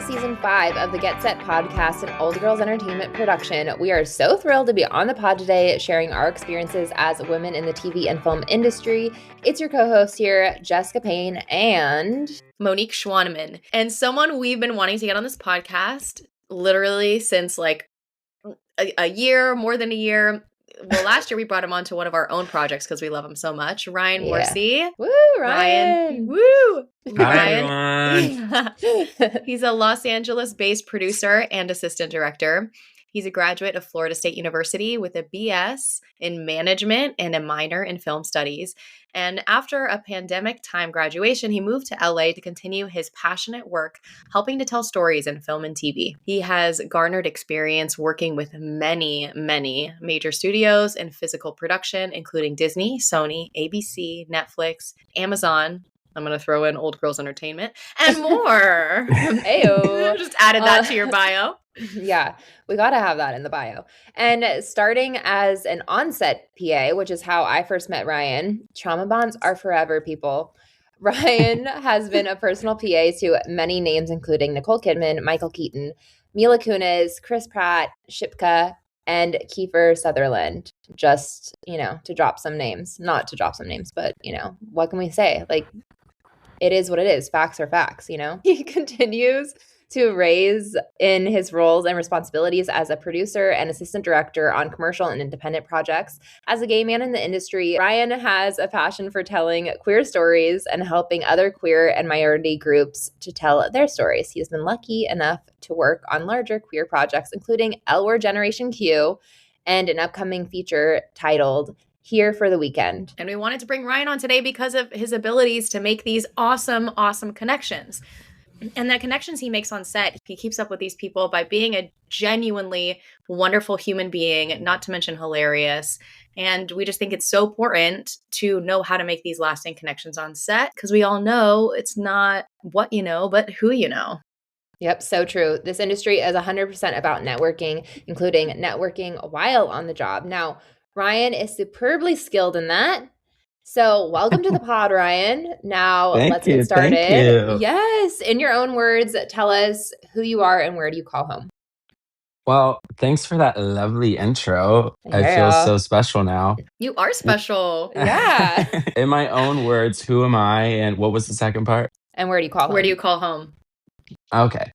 Season 5 of the Get Set podcast, an Old Girls Entertainment production. We are so thrilled to be on the pod today, sharing our experiences as women in the TV and film industry. It's your co-host here, Jessica Payne and Monique Schwaneman, and someone we've been wanting to get on this podcast literally since like a year, more than a year. Well, last year we brought him on to one of our own projects because we love him so much. Ryan Morrissey. Woo, Ryan. Woo. Hi, everyone. He's a Los Angeles-based producer and assistant director. He's a graduate of Florida State University with a BS in management and a minor in film studies. And after a pandemic time graduation, he moved to LA to continue his passionate work helping to tell stories in film and TV. He has garnered experience working with many, many major studios in physical production, including Disney, Sony, ABC, Netflix, Amazon. I'm going to throw in Old Girls Entertainment and more. Ayo. Just added that to your bio. Yeah, we got to have that in the bio. And starting as an on-set PA, which is how I first met Ryan, trauma bonds are forever, people. Ryan has been a personal PA to many names, including Nicole Kidman, Michael Keaton, Mila Kunis, Chris Pratt, Shipka, and Kiefer Sutherland. Just, to drop some names. Not to drop some names, but, what can we say? Like, it is what it is. Facts are facts, He continues to raise in his roles and responsibilities as a producer and assistant director on commercial and independent projects. As a gay man in the industry, Ryan has a passion for telling queer stories and helping other queer and minority groups to tell their stories. He has been lucky enough to work on larger queer projects, including L Word Generation Q and an upcoming feature titled Here for the Weekend. And we wanted to bring Ryan on today because of his abilities to make these awesome, awesome connections. And the connections he makes on set, he keeps up with these people by being a genuinely wonderful human being, not to mention hilarious. And we just think it's so important to know how to make these lasting connections on set because we all know it's not what you know, but who you know. Yep, so true. This industry is 100% about networking, including networking while on the job. Now, Ryan is superbly skilled in that. So welcome to the pod, Ryan. Now let's get started. Thank you. Yes. In your own words, tell us who you are and where do you call home? Well, thanks for that lovely intro. Yeah. I feel so special now. You are special. Yeah. In my own words, who am I? And what was the second part? And where do you call home? Where do you call home? Okay.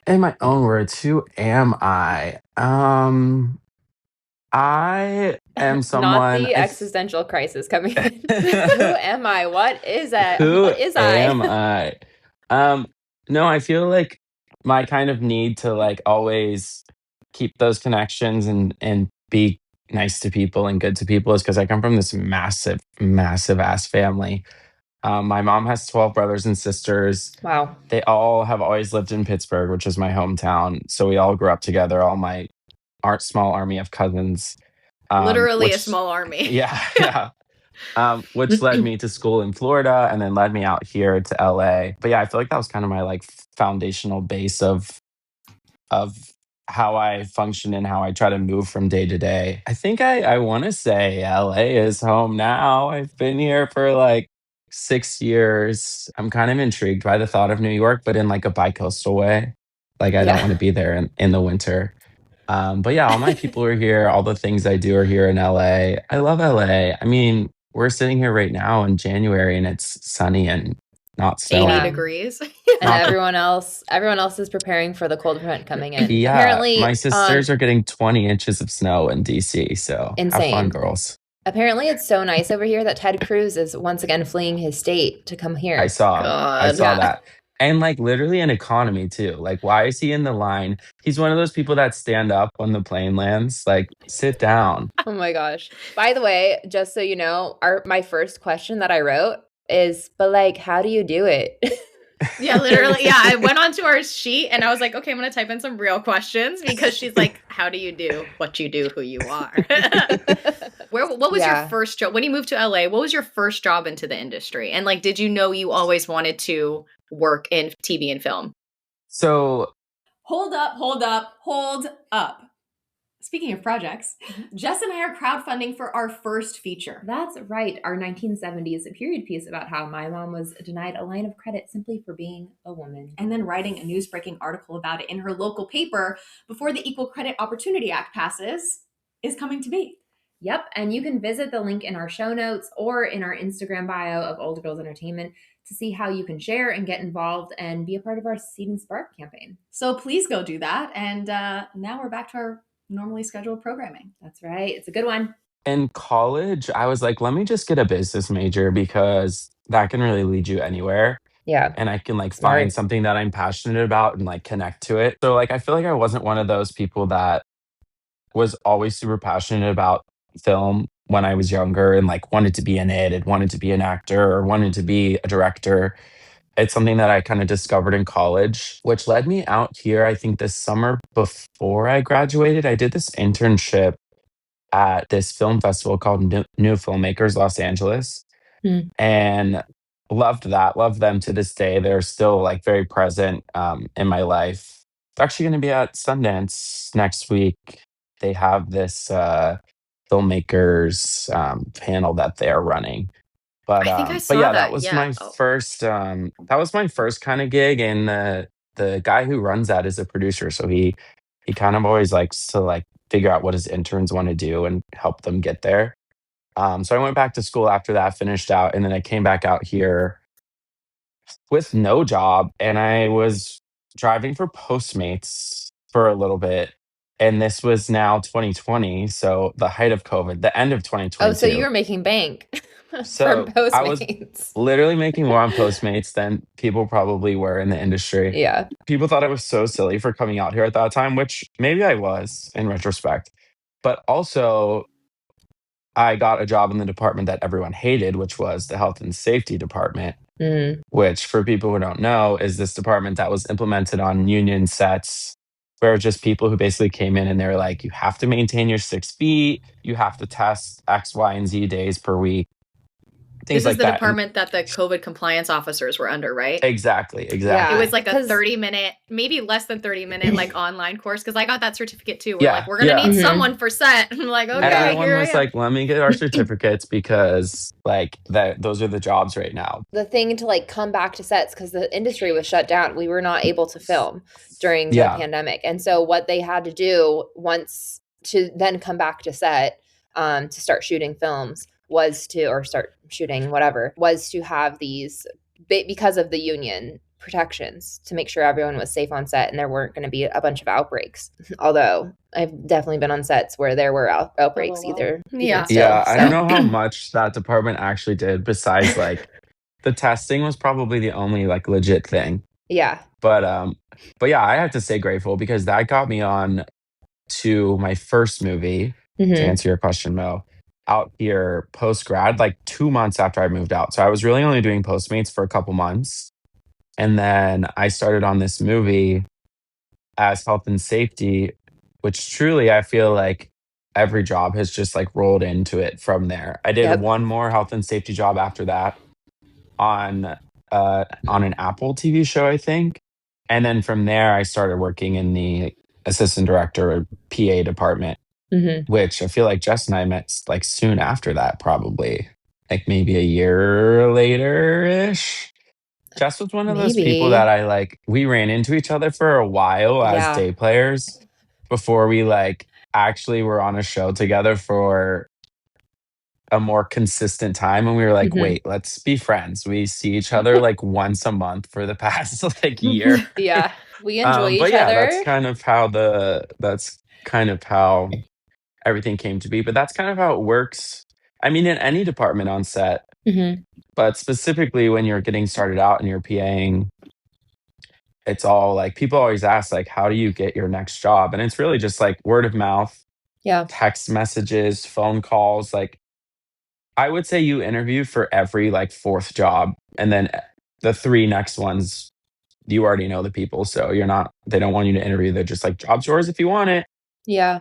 In my own words, who am I? I am someone. Not the existential crisis coming in. Who am I? What is that? What is I? Am I? No, I feel like my kind of need to like always keep those connections and be nice to people and good to people is because I come from this massive, massive ass family. My mom has 12 brothers and sisters. Wow. They all have always lived in Pittsburgh, which is my hometown. So we all grew up together, all my small army of cousins. Literally a small army. Yeah. Which led me to school in Florida and then led me out here to LA. But yeah, I feel like that was kind of my like foundational base of how I function and how I try to move from day to day. I think I want to say LA is home now. I've been here for like 6 years. I'm kind of intrigued by the thought of New York, but in like a bi-coastal way. Like I don't want to be there in the winter. But yeah, all my people are here. All the things I do are here in LA. I love LA. I mean, we're sitting here right now in January and it's sunny and not snowing. 80 degrees. And everyone else is preparing for the cold front coming in. Yeah, apparently, my sisters are getting 20 inches of snow in DC. So insane. Have fun, girls. Apparently, it's so nice over here that Ted Cruz is once again fleeing his state to come here. I saw that. And like literally an economy too. Like, why is he in the line? He's one of those people that stand up when the plane lands. Like, sit down. Oh my gosh. By the way, just so you know, my first question that I wrote is, but like, how do you do it? Yeah, literally. Yeah, I went onto our sheet and I was like, okay, I'm going to type in some real questions because she's like, how do you do what you do, who you are? What was your first job? When you moved to LA, what was your first job into the industry? And like, did you know you always wanted to work in TV and film? So Hold up. Speaking of projects, Jess and I are crowdfunding for our first feature. That's right, our 1970s period piece about how my mom was denied a line of credit simply for being a woman. And then writing a news-breaking article about it in her local paper before the Equal Credit Opportunity Act passes is coming to be. Yep, and you can visit the link in our show notes or in our Instagram bio of Old Girls Entertainment to see how you can share and get involved and be a part of our Seed and Spark campaign. So please go do that. And now we're back to our normally scheduled programming. That's right. It's a good one. In college, I was like, let me just get a business major because that can really lead you anywhere. Yeah. And I can like Smart. find something that I'm passionate about and like connect to it. So like I feel like I wasn't one of those people that was always super passionate about film when I was younger and like wanted to be in it and wanted to be an actor or wanted to be a director. It's something that I kind of discovered in college, which led me out here. I think this summer before I graduated, I did this internship at this film festival called New Filmmakers Los Angeles, Hmm. and loved that. Love them to this day. They're still like very present in my life. It's actually going to be at Sundance next week. They have this filmmakers panel that they're running. I think I But saw yeah, that. that was Yeah. my first kind of gig, and the guy who runs that is a producer, so he kind of always likes to like figure out what his interns want to do and help them get there. So I went back to school after that, finished out, and then I came back out here with no job, and I was driving for Postmates for a little bit. And this was now 2020, so the height of COVID, the end of Oh, so 2022. you were making bank from So I was Postmates. literally making more on Postmates than people probably were in the industry. Yeah. People thought I was so silly for coming out here at that time, which maybe I was in retrospect. But also, I got a job in the department that everyone hated, which was the health and safety department, Mm. which, for people who don't know, is this department that was implemented on union sets where it was just people who basically came in and they were like, you have to maintain your 6 feet, you have to test X, Y, and Z days per week, things This is like the that. And department that the COVID compliance officers were under, right? exactly. Yeah. It was like a 'Cause- 30-minute, maybe less than 30-minute, like online course. Because I got that certificate too. We're Yeah, like, we're gonna yeah. need Mhm. someone for set. I'm like, okay, Everyone here I was am. like, let me get our certificates because like those are the jobs right now. The thing to like come back to sets because the industry was shut down. We were not able to film during the Yeah. pandemic. And so what they had to do once to then come back to set to start shooting films was to, or start shooting whatever, was to have these, because of the union protections, to make sure everyone was safe on set and there weren't going to be a bunch of outbreaks. Although I've definitely been on sets where there were outbreaks either. Yeah. Still, Yeah, I don't so. know how much that department actually did besides like the testing was probably the only like legit thing. Yeah. But yeah, I have to say grateful because that got me on to my first movie, to Mhm. answer your question, Mo, out here post grad, like 2 months after I moved out. So I was really only doing Postmates for a couple months. And then I started on this movie as health and safety, which truly I feel like every job has just like rolled into it from there. I did Yep. one more health and safety job after that on an Apple TV show, I think. And then from there I started working in the assistant director or PA department, Mhm. which I feel like Jess and I met like soon after that, probably like maybe a year later ish. Jess was one of those people Maybe. that I like, we ran into each other for a while as Yeah. day players before we like actually were on a show together for a more consistent time. And we were like, Mhm. wait, let's be friends. We see each other like once a month for the past like year. Yeah. We enjoy But each yeah, other. that's kind of how everything came to be. But that's kind of how it works. I mean, in any department on set, Mhm. but specifically when you're getting started out and you're PAing, it's all like people always ask, like, how do you get your next job? And it's really just like word of mouth, Yeah. text messages, phone calls. Like, I would say you interview for every like fourth job. And then the three next ones, you already know the people. So they don't want you to interview. They're just like, job's yours if you want it. Yeah.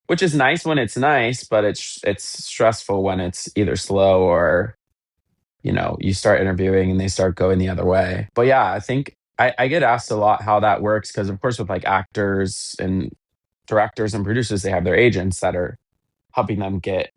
Which is nice when it's nice, but it's stressful when it's either slow or, you start interviewing and they start going the other way. But yeah, I think I get asked a lot how that works because, of course, with like actors and directors and producers, they have their agents that are helping them get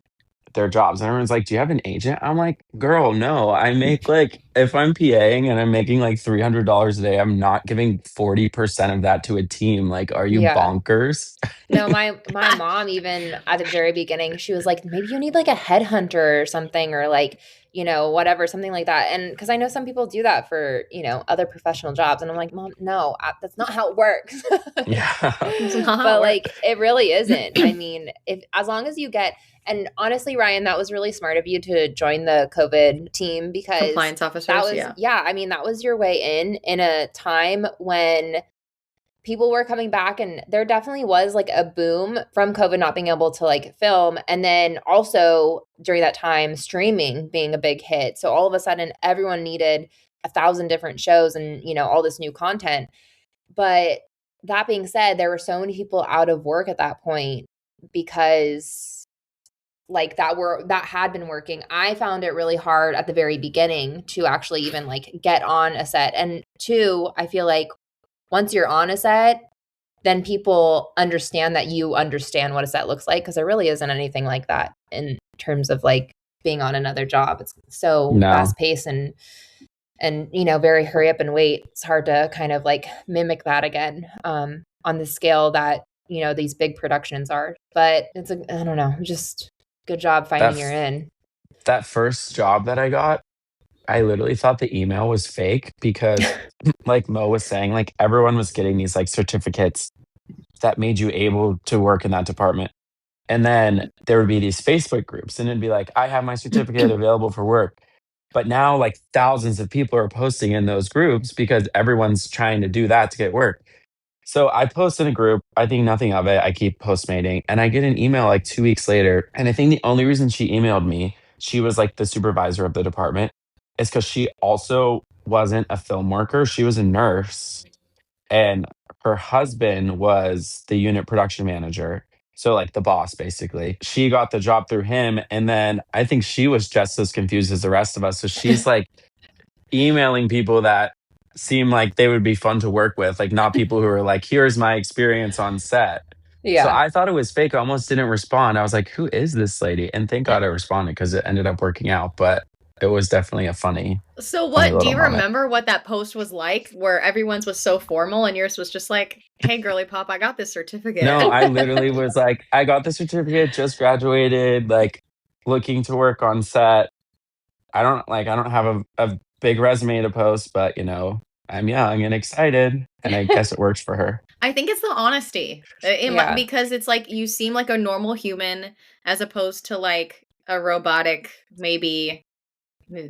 their jobs. And everyone's like, "Do you have an agent?" I'm like, "Girl, no. I make like if I'm PAing and I'm making like $300 a day, I'm not giving 40% of that to a team. Like, are you Yeah. bonkers?" No, my mom, even at the very beginning, she was like, maybe you need like a headhunter or something, or like, whatever, something like that. And because I know some people do that for, other professional jobs. And I'm like, Mom, no, that's not how it works. Yeah. It's not how it But works. like, it really isn't. I mean, if as long as you get, and honestly, Ryan, that was really smart of you to join the COVID team, because Compliance that officers, was, I mean, that was your way in a time when people were coming back, and there definitely was like a boom from COVID not being able to like film. And then also during that time, streaming being a big hit. So all of a sudden everyone needed 1,000 different shows and, all this new content. But that being said, there were so many people out of work at that point because like that had been working. I found it really hard at the very beginning to actually even like get on a set. And two, I feel like once you're on a set, then people understand that you understand what a set looks like, because there really isn't anything like that in terms of like being on another job. It's so No. fast paced and very hurry up and wait. It's hard to kind of like mimic that again on the scale that these big productions are. But I don't know, just good job That finding your f- in. that first job that I got, I literally thought the email was fake because like Mo was saying, like everyone was getting these like certificates that made you able to work in that department. And then there would be these Facebook groups, and it'd be like, "I have my certificate available for work." But now, like, thousands of people are posting in those groups because everyone's trying to do that to get work. So I post in a group, I think nothing of it. I keep postmating, and I get an email like 2 weeks later. And I think the only reason she emailed me, she was like the supervisor of the department, is because she also wasn't a film worker. She was a nurse, and her husband was the unit production manager. So like the boss basically. She got the job through him, and then I think she was just as confused as the rest of us. So she's like emailing people that seem like they would be fun to work with, like not people who are like, "Here's my experience on set." So Yeah. I thought it was fake. I almost didn't respond. I was like, "Who is this lady?" And thank God I responded because it ended up working out. But it was definitely a So funny what do little you moment. remember what that post was like, where everyone's was so formal and yours was just like, "Hey girly pop, I got this certificate." No, I literally was like, I got the certificate, just graduated, like looking to work on set. I don't have a big resume to post, but I'm young and excited, and I guess it works for her. I think it's the honesty. Yeah. Because it's like you seem like a normal human as opposed to like a robotic, maybe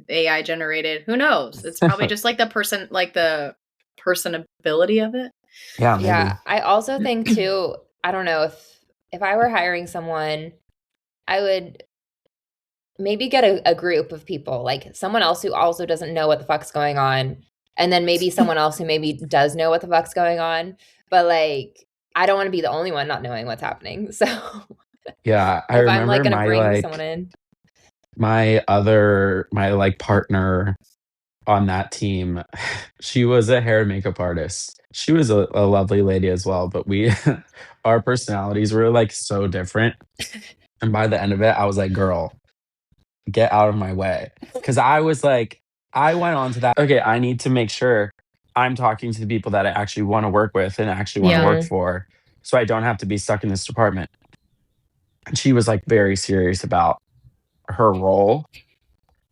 AI generated. Who knows? It's probably just like the personability of it. Yeah, Yeah. maybe. I also think too, I don't know, if I were hiring someone, I would maybe get a group of people, like someone else who also doesn't know what the fuck's going on, and then maybe someone else who maybe does know what the fuck's going on. But like, I don't want to be the only one not knowing what's happening. So Yeah, I if I'm like remember gonna my bring someone in. my like partner on that team. She was a hair and makeup artist. She was a lovely lady as well, but we our personalities were like so different. And by the end of it, I was like, "Girl, get out of my way." Because I was like, I went on to that. Okay, I need to make sure I'm talking to the people that I actually want to work with and actually want to Yeah. work Mhm. for, so I don't have to be stuck in this department. And she was like very serious about her role,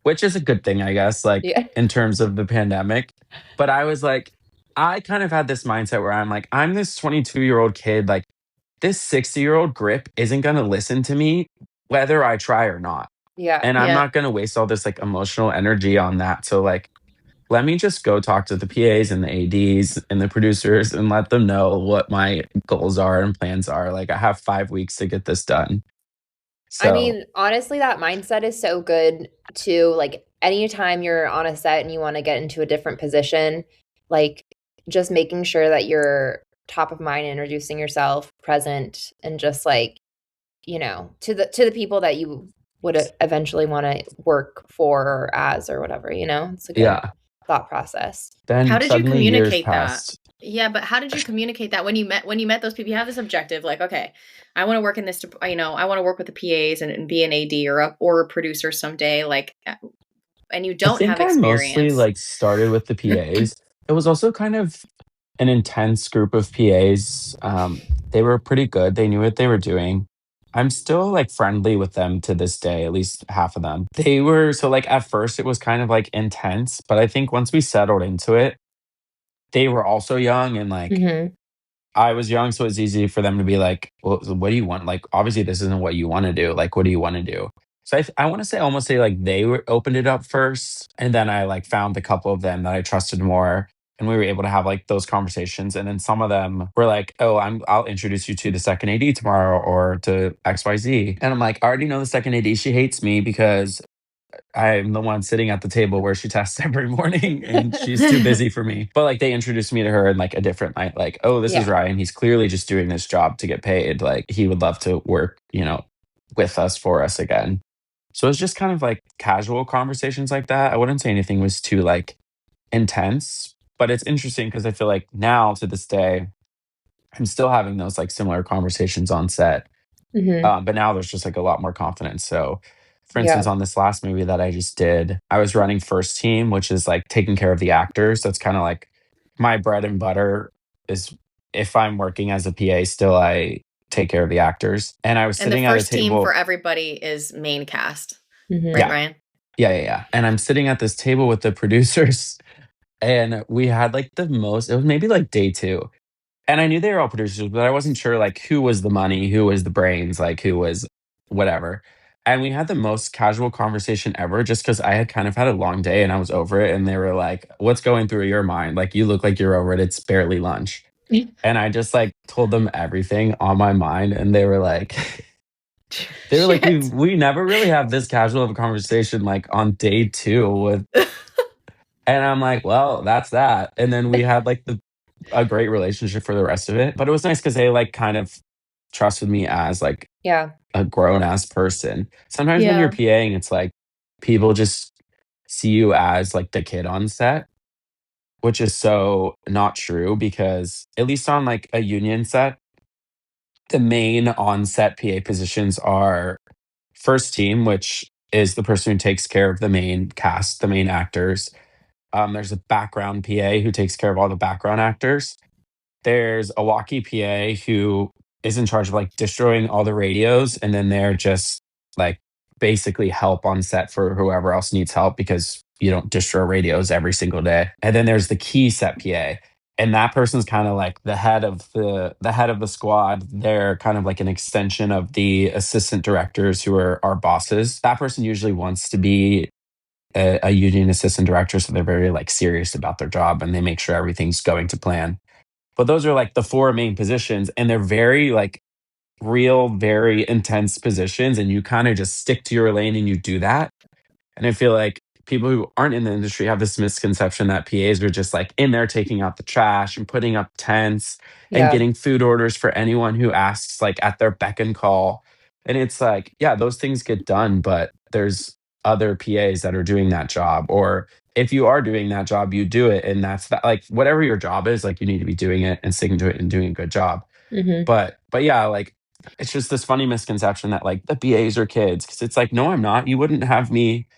which is a good thing, I guess, like Yeah. in terms of the pandemic. But I was like, I kind of had this mindset where I'm like, I'm this 22-year-old kid, like this 60-year-old grip isn't going to listen to me whether I try or not. Yeah. And I'm Yeah. not going to waste all this like emotional energy on that. So like, let me just go talk to the PAs and the ADs and the producers and let them know what my goals are and plans are. Like I have 5 weeks to get this done. I So mean, honestly, that mindset is so good too. Like anytime you're on a set and you want to get into a different position, like just making sure that you're top of mind, introducing yourself, present, and just like, to the people that you would eventually want to work for or as or whatever, it's a good yeah. thought process. How Then did you suddenly years communicate that? passed. Yeah, but how did you communicate that when you met those people? You have this objective, like, okay, I want to work in this, I want to work with the PAs and be an AD or a producer someday, like, and you I don't think have I mostly experience. like started with the PAs. It was also kind of an intense group of PAs. They were pretty good. They knew what they were doing. I'm still like friendly with them to this day, at least half of them. They were so like at first it was kind of like intense, but I think once we settled into it, they were also young and like Mhm. I was young, so it's easy for them to be like, "Well, so what do you want? Like, obviously, this isn't what you want to do. Like, what do you want to do?" So I want to say almost say like they were opened it up first, and then I like found a couple of them that I trusted more, and we were able to have like those conversations. And then some of them were like, "Oh, I'll introduce you to the second AD tomorrow or to XYZ." And I'm like, "I already know the second AD. She hates me because I'm the one sitting at the table where she tests every morning and she's too busy for me." But like they introduced me to her in like a different light, like, "Oh, this is Yeah. Ryan. He's clearly just doing this job to get paid. Like he would love to work, with us for us again." So it's just kind of like casual conversations like that. I wouldn't say anything was too like intense, but it's interesting because I feel like now to this day, I'm still having those like similar conversations on set, Mhm. but now there's just like a lot more confidence. So, for instance, Yeah. on this last movie that I just did, I was running first team, which is like taking care of the actors. That's kind of like my bread and butter is if I'm working as a PA, still I take care of the actors. And I was And the sitting at a first team for table. everybody is main cast, right, Mhm. Yeah. Ryan? Yeah. And I'm sitting at this table with the producers, and we had like it was maybe like day two. And I knew they were all producers, but I wasn't sure like who was the money, who was the brains, like who was whatever. And we had the most casual conversation ever just because I had kind of had a long day and I was over it. And they were like, "What's going through your mind? Like, you look like you're over it. It's barely lunch." And I just like told them everything on my mind. And they were like, we Shit. we never really have this casual of a conversation like on day two with, and I'm like, "Well, that's that." And then we had like a great relationship for the rest of it. But it was nice because they like kind of trusted me as like Yeah. a grown ass person. Sometimes when you're Yeah. PAing, it's like people just see you as like the kid on set, which is so not true because at least on like a union set, the main on set PA positions are first team, which is the person who takes care of the main cast, the main actors. There's a background PA who takes care of all the background actors. There's a walkie PA who is in charge of like destroying all the radios, and then they're just like basically help on set for whoever else needs help because you don't destroy radios every single day. And then there's the key set PA. And that person's kind of like the head of the squad. They're kind of like an extension of the assistant directors who are our bosses. That person usually wants to be a union assistant director, so they're very like serious about their job and they make sure everything's going to plan. But those are like the four main positions, and they're very like real, very intense positions. And you kind of just stick to your lane and you do that. And I feel like people who aren't in the industry have this misconception that PAs are just like in there taking out the trash and putting up tents and Yeah. getting food orders for anyone who asks, like at their beck and call. And it's like, yeah, those things get done, but there's other PAs that are doing that job. Or if you are doing that job, you do it. And that's that, like whatever your job is, like you need to be doing it and sticking to it and doing a good job. Mhm. But yeah, like it's just this funny misconception that like the PAs are kids. Cause it's like, no, I'm not. You wouldn't have me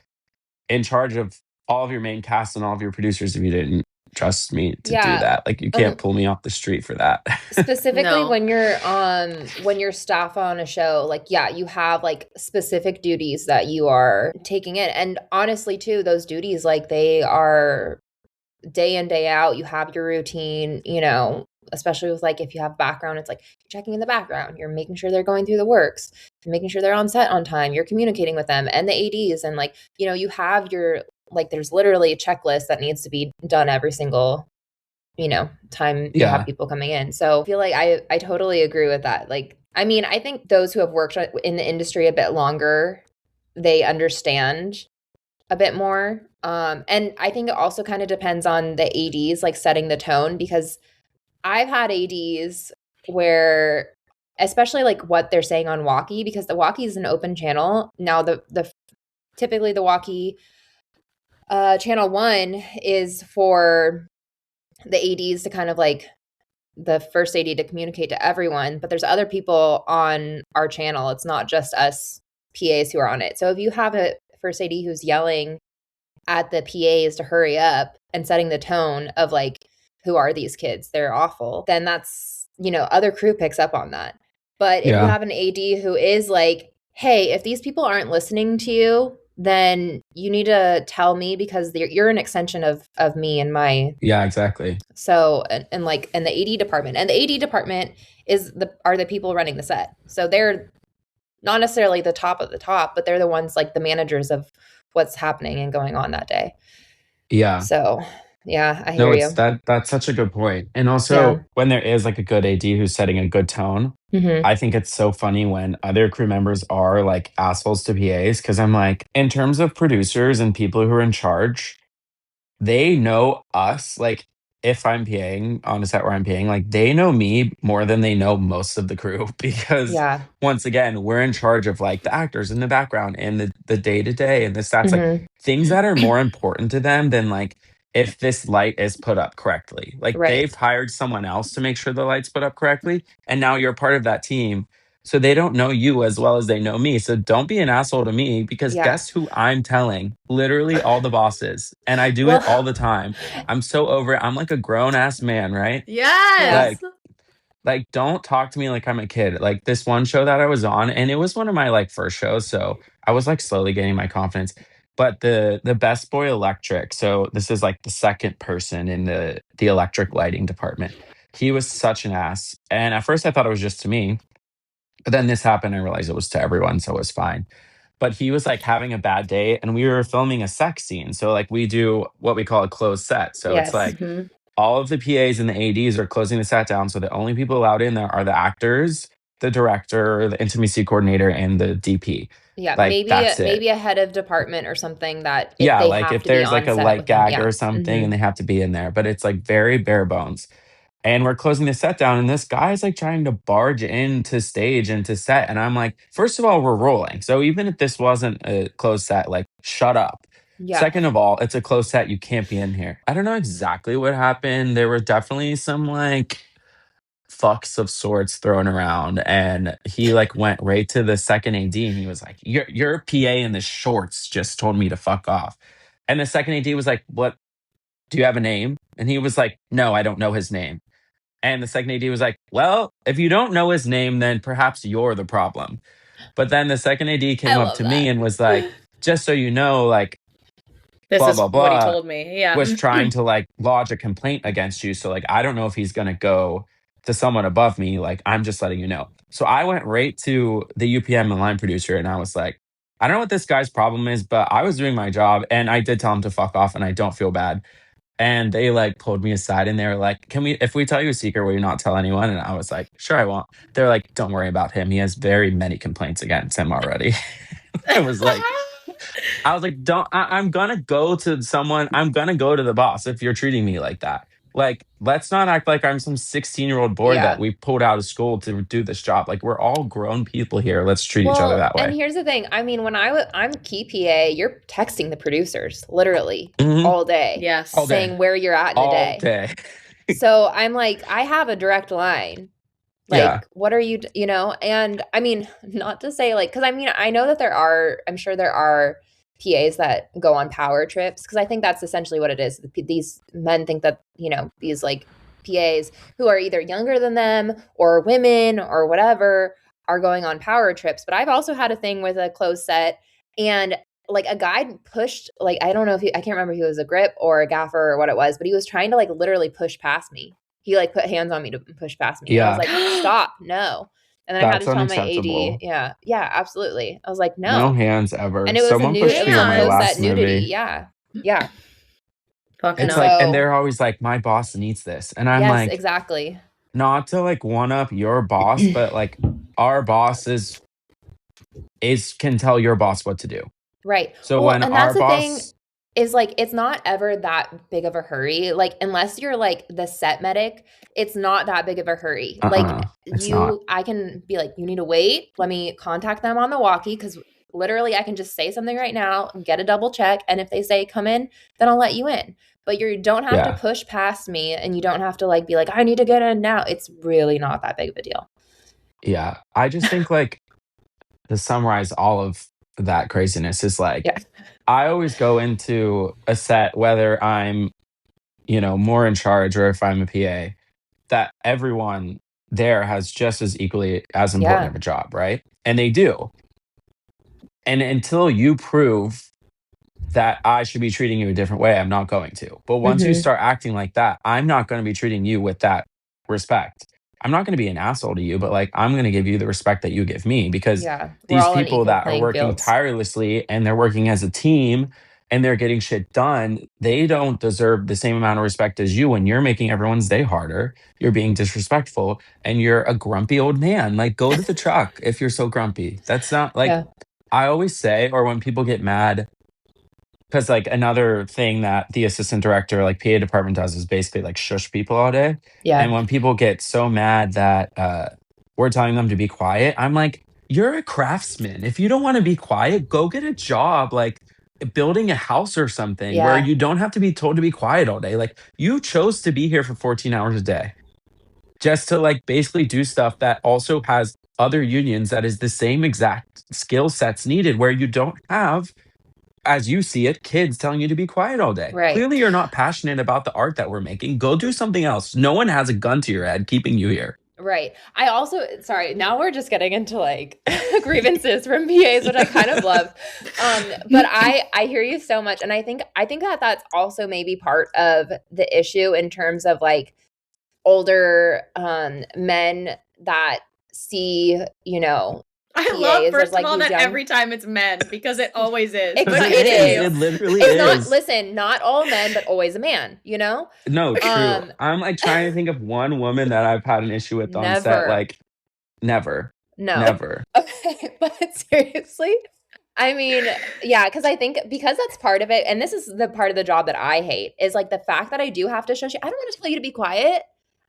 in charge of all of your main cast and all of your producers if you didn't trust me to do Yeah. that. Like you can't pull me off the street for that. Specifically No. when you're staff on a show, like yeah, you have like specific duties that you are taking in. And honestly too, those duties like they are day in day out. You have your routine, especially with like if you have background, it's like you're checking in the background, you're making sure they're going through the works, you're making sure they're on set on time, you're communicating with them and the ADs, and like you have your like there's literally a checklist that needs to be done every single time you have Yeah. people coming in. So I feel like I totally agree with that. Like, I mean, I think those who have worked in the industry a bit longer, they understand a bit more. And I think it also kind of depends on the ADs, like setting the tone, because I've had ADs where, especially like what they're saying on walkie, because the walkie is an open channel. Now the typically the walkie channel one is for the ADs to kind of like the first AD to communicate to everyone, but there's other people on our channel. It's not just us PAs who are on it. So if you have a first AD who's yelling at the PAs to hurry up and setting the tone of like, who are these kids? They're awful. Then that's, other crew picks up on that. But if you Yeah. have an AD who is like, hey, if these people aren't listening to you, then you need to tell me because you're an extension of me and my. Yeah, exactly. So and like in the AD department, and the AD department are the people running the set. So they're not necessarily the top of the top, but they're the ones like the managers of what's happening and going on that day. Yeah. So yeah, I No, hear you. that's such a good point. And Yeah. also when there is like a good AD who's setting a good tone, Mm-hmm. I think it's so funny when other crew members are like assholes to PAs because I'm like, in terms of producers and people who are in charge, they know us. Like, if I'm PAing on a set where I'm PAing, like they know me more than they know most of the crew because Yeah. once again, we're in charge of like the actors in the background and the day to day and the stats, like Mm-hmm. things that are more important to them than like if this light is put up correctly. Like Right. they've hired someone else to make sure the light's put up correctly, and now you're part of that team. So they don't know you as well as they know me. So don't be an asshole to me because Yeah. guess who I'm telling? Literally all the bosses. And I do it all the time. I'm so over it. I'm like a grown ass man, right? Yes. Like don't talk to me like I'm a kid. Like this one show that I was on, and it was one of my like first shows, so I was like slowly gaining my confidence. But the best boy electric, so this is like the second person in the electric lighting department. He was such an ass. And at first I thought it was just to me. But then this happened, I realized it was to everyone, so it was fine. But he was like having a bad day, and we were filming a sex scene. So like we do what we call a closed set. So it's Yes. like Mhm. all of the PAs and the ADs are closing the set down. So the only people allowed in there are the actors, the director, the intimacy coordinator, and the DP. Yeah. Like that's it. Maybe a head of department or something that if Yeah, they like have if to be there's like on a set light with them. gag Yeah. or something Mm-hmm. and they have to be in there, but it's like very bare bones. And we're closing the set down, and this guy's like trying to barge into stage and to set. And I'm like, first of all, we're rolling. So even if this wasn't a closed set, like, shut up. Yeah. Second of all, it's a closed set. You can't be in here. I don't know exactly what happened. There were definitely some like fucks of sorts thrown around. And he like went right to the second AD and he was like, your PA in the shorts just told me to fuck off. And the second AD was like, what? Do you have a name? And he was like, no, I don't know his name. And the second AD was like, well, if you don't know his name, then perhaps you're the problem. But then the second AD I came up love to me that. and was like, just so you know, like, This blah, is blah, what he blah, told me. Yeah. was trying to like lodge a complaint against you. So, like, I don't know if he's going to go to someone above me. Like, I'm just letting you know. So I went right to the UPM and line producer and I was like, I don't know what this guy's problem is, but I was doing my job and I did tell him to fuck off and I don't feel bad. And they like pulled me aside and they were like, can we, if we tell you a secret, will you not tell anyone? And I was like, sure, I won't. They're like, don't worry about him. He has very many complaints against him already. I was like, I'm gonna go to someone, I'm gonna go to the boss if you're treating me like that. Like, let's not act like I'm some 16-year-old boy that Yeah. we pulled out of school to do this job. Like, we're all grown people here. Let's treat each other Well, that and way. here's the thing. I mean, when I'm key PA, you're texting the producers literally Mhm. all day, Yes. All day. saying where you're at in the All day. day. So I'm like, I have a direct line. Like, Yeah. what are you, and I mean, not to say like, because I mean, I know that I'm sure there are PAs that go on power trips, because I think that's essentially what it is. These men think that, these like PAs who are either younger than them or women or whatever are going on power trips. But I've also had a thing with a closed set, and like a guy pushed, like, I don't know if I can't remember if he was a grip or a gaffer or what it was, but he was trying to like literally push past me. He like put hands on me to push past me. And I was Yeah. like, stop, no. And then I had That's to tell my unacceptable. AD, yeah, absolutely. I was like, No no. hands ever. And it was a Someone pushed it me was on a my closed last set nudity. movie. Yeah. Fucking It's no. like, and So they're always like, my boss needs this. And I'm yes, like, exactly. not to like one up your boss, but like our boss is can tell your boss what to do. Right. So Well, when and that's our the thing boss, is like, it's not ever that big of a hurry. Like, unless you're like the set medic, it's not that big of a hurry. Like it's not. I can be like, you need to wait. Let me contact them on the walkie, because literally I can just say something right now, get a double check, and if they say come in, then I'll let you in. But you don't have to Yeah. push past me, and you don't have to like be like, I need to get in now. It's really not that big of a deal. Yeah. I just think like to summarize all of that craziness is like Yeah. I always go into a set, whether I'm, more in charge or if I'm a PA, that everyone there has just as equally as important Yeah. of a job, right? And they do. And until you prove that I should be treating you a different way, I'm not going to. But once you Mm-hmm. start acting like that, I'm not going to be treating you with that respect. I'm not going to be an asshole to you, but like I'm going to give you the respect that you give me because Yeah. We're these all on people equal that are playing working fields. tirelessly and they're working as a team and they're getting shit done, they don't deserve the same amount of respect as you when you're making everyone's day harder. You're being disrespectful and you're a grumpy old man. Like go to the truck if you're so grumpy. That's not like Yeah. I always say, or when people get mad because like another thing that the assistant director, like PA department does is basically like shush people all day. And Yeah. when people get so mad that we're telling them to be quiet, I'm like, you're a craftsman. If you don't want to be quiet, go get a job like building a house or something where Yeah. you don't have to be told to be quiet all day. Like you chose to be here for 14 hours a day just to like basically do stuff that also has other unions that is the same exact skill sets needed where you don't have as you see it, kids telling you to be quiet all day. Right. Clearly, you're not passionate about the art that we're making. Go do something else. No one has a gun to your head keeping you here. Right. I also, sorry, now we're just getting into like grievances from PAs, which I kind of love. But I hear you so much. And I think that that's also maybe part of the issue in terms of like older men that see, I love, PAs as first of like all, these that young. every time it's men because it always is. It, But it continue. is. It literally It's not, is. listen, not all men, but always a man, No, true. Um, I'm like trying to think of one woman that I've had an issue with on set. never. Like, never, No. never. Okay, but seriously, I mean, yeah, because that's part of it, and this is the part of the job that I hate, is like the fact that I do have to shush you. I don't want to tell you to be quiet.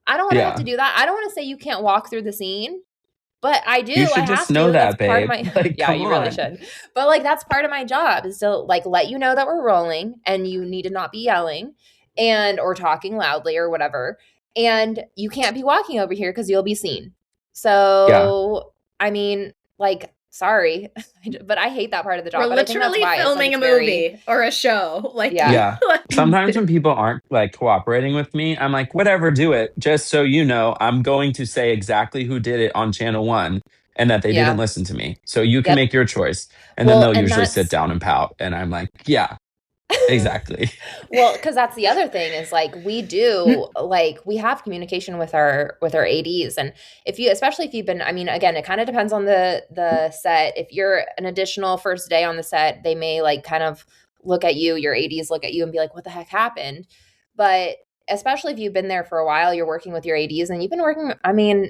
I don't want to have to Yeah. do that. I don't want to say you can't walk through the scene, but I You do. I should just have know to. That's that, part of babe. my, Like, yeah, come you really on. should. But like, that's part of my job is to like let you know that we're rolling and you need to not be yelling or talking loudly or whatever. And you can't be walking over here because you'll be seen. Yeah. So, I mean, like, sorry, but I hate that part of the We're job. But I think that's literally why it's like filming a it's very, movie or a show. Like, yeah, Yeah. Sometimes when people aren't like cooperating with me, I'm like, whatever, do it. Just so you know, I'm going to say exactly who did it on channel one and that they didn't yeah, listen to me. So you can yep. make your choice. And then Well, they'll and usually sit that's down and pout. And I'm like, yeah, exactly. well, because that's the other thing is like we have communication with our ADs, and especially if you've been, I mean, again, it kind of depends on the set. If you're an additional first day on the set, they may like kind of look at you, your ADs look at you and be like, what the heck happened? But especially if you've been there for a while, you're working with your ADs and you've been working, I mean,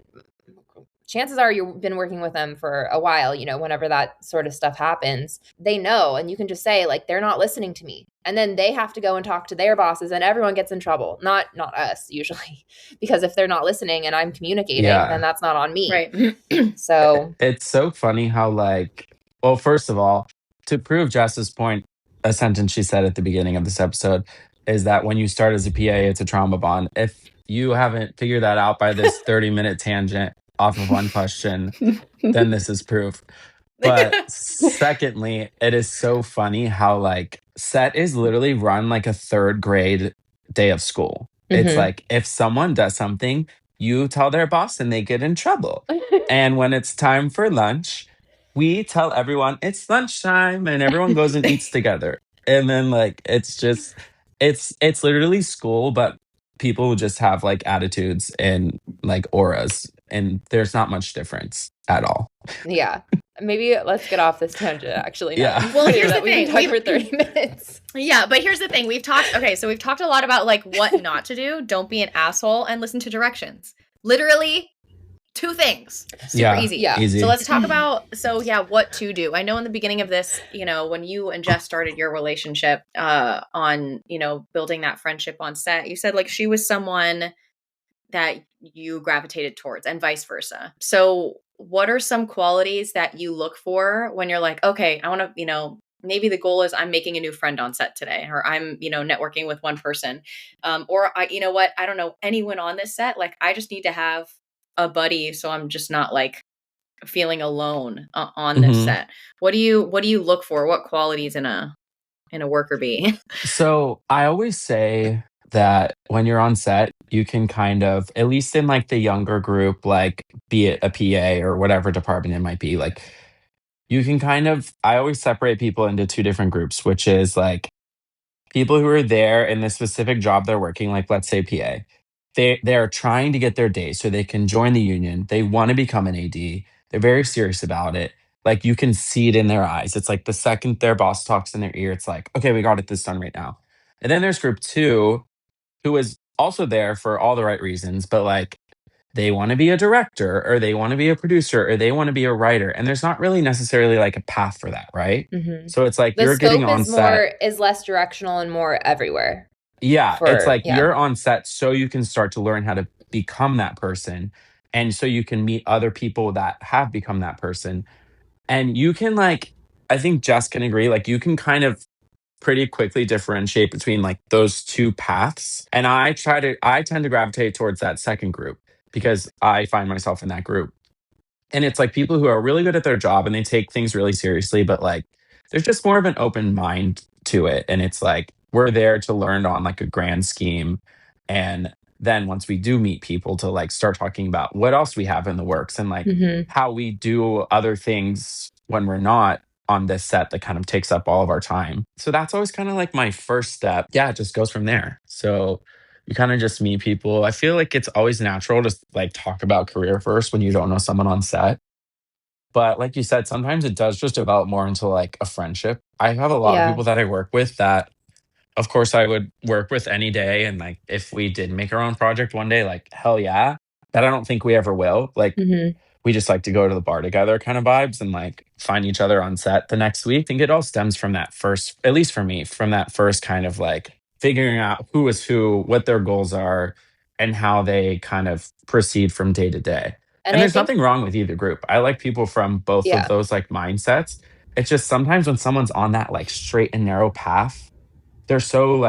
chances are you've been working with them for a while, whenever that sort of stuff happens, they know, and you can just say like, they're not listening to me. And then they have to go and talk to their bosses and everyone gets in trouble. Not us usually, because if they're not listening and I'm communicating, then Yeah. that's not on me. right. So It's so funny how, like, well, first of all, to prove Jess's point, a sentence she said at the beginning of this episode is that when you start as a PA, it's a trauma bond. If you haven't figured that out by this 30-minute tangent off of one question, then this is proof. But secondly, it is so funny how like set is literally run like a third grade day of school. It's mhm. like if someone does something, you tell their boss and they get in trouble. And when it's time for lunch, we tell everyone it's lunchtime and everyone goes and eats together. And then like it's literally school, but people just have like attitudes and like auras and there's not much difference at all. Yeah. Maybe let's get off this tangent actually now. Yeah. Well, here's that the we've been thing. talking for 30 minutes. Yeah, but here's the thing. We've talked a lot about like what not to do. Don't be an asshole and listen to directions. Literally two things. Super Yeah. easy. Yeah. Easy. So let's talk about what to do. I know in the beginning of this, when you and Jess started your relationship on, building that friendship on set, you said like she was someone that you gravitated towards and vice versa. So what are some qualities that you look for when you're like, okay, I want to, maybe the goal is I'm making a new friend on set today, or I'm, networking with one person. Or I, you know what, I don't know anyone on this set. Like, I just need to have a buddy. So I'm just not like feeling alone on this Mhm. set. What do you look for? What qualities in a worker bee? So I always say that when you're on set, you can kind of, at least in like the younger group, like be it a PA or whatever department it might be, like you can kind of, I always separate people into two different groups, which is like people who are there in the specific job they're working, like let's say PA. They're trying to get their day so they can join the union. They want to become an AD. They're very serious about it. Like you can see it in their eyes. It's like the second their boss talks in their ear, it's like, okay, we got it this done right now. And then there's group two, who is also there for all the right reasons, but like they want to be a director or they want to be a producer or they want to be a writer. And there's not really necessarily like a path for that, right? Mhm. So it's like The you're getting scope on is set. less directional and more everywhere Yeah, it's for like yeah. you're on set so you can start to learn how to become that person. And so you can meet other people that have become that person. And you can like, I think Jess can agree, like you can kind of pretty quickly differentiate between like those two paths. And I tend to gravitate towards that second group because I find myself in that group. And it's like people who are really good at their job and they take things really seriously, but like there's just more of an open mind to it. And it's like we're there to learn on like a grand scheme. And then once we do meet people to like start talking about what else we have in the works and like Mhm. how we do other things when we're not on this set that kind of takes up all of our time. So that's always kind of like my first step. Yeah, it just goes from there. So you kind of just meet people. I feel like it's always natural to like talk about career first when you don't know someone on set. But like you said, sometimes it does just develop more into like a friendship. I have a lot of Yeah. people that I work with that, of course, I would work with any day. And like if we did make our own project one day, like hell yeah. But I don't think we ever will. Like Mhm. we just like to go to the bar together kind of vibes and like find each other on set the next week. I think it all stems from that first, at least for me, from that first kind of like figuring out who is who, what their goals are, and how they kind of proceed from day to day. And And I there's think nothing wrong with either group. I like people from both of yeah. those like mindsets. It's just sometimes when someone's on that like straight and narrow path, they're so